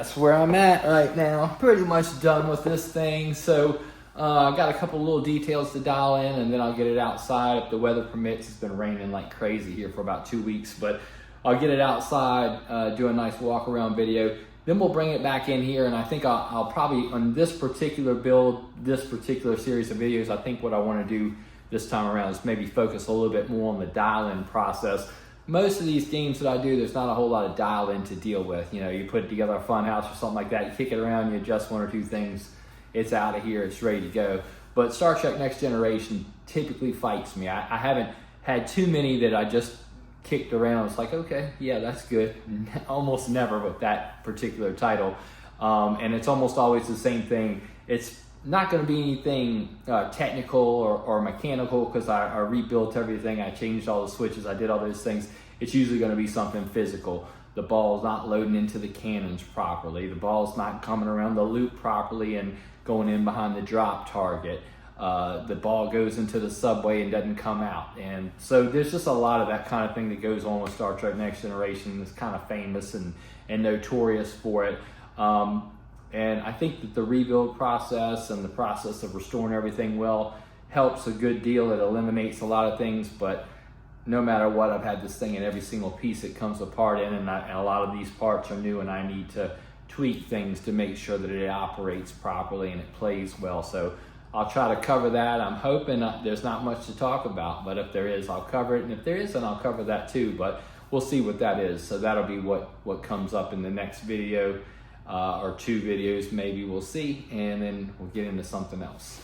that's where I'm at right now. Pretty much done with this thing. So I got a couple little details to dial in, and then I'll get it outside if the weather permits. It's been raining like crazy here for about 2 weeks, but I'll get it outside, do a nice walk around video. Then we'll bring it back in here, and I think I'll probably, on this particular build, this particular series of videos, I think what I want to do this time around is maybe focus a little bit more on the dial-in process. Most of these games that I do, there's not a whole lot of dial-in to deal with. You know, you put together a fun house or something like that, you kick it around, you adjust one or two things, it's out of here, it's ready to go. But Star Trek Next Generation typically fights me. I haven't had too many that I just kicked around. It's like, okay, yeah, that's good. Almost never with that particular title. And it's almost always the same thing. It's not going to be anything technical or mechanical, because I rebuilt everything. I changed all the switches. I did all those things. It's usually going to be something physical. The ball's not loading into the cannons properly. The ball's not coming around the loop properly and going in behind the drop target. The ball goes into the subway and doesn't come out. And so there's just a lot of that kind of thing that goes on with Star Trek Next Generation. It's kind of famous and notorious for it. And I think that the rebuild process and the process of restoring everything well helps a good deal. It eliminates a lot of things, but no matter what, I've had this thing in every single piece it comes apart in, and a lot of these parts are new, and I need to tweak things to make sure that it operates properly and it plays well. So I'll try to cover that. I'm hoping there's not much to talk about, but if there is, I'll cover it. And if there isn't, I'll cover that too, but we'll see what that is. So that'll be what comes up in the next video, or 2 videos maybe, we'll see, and then we'll get into something else.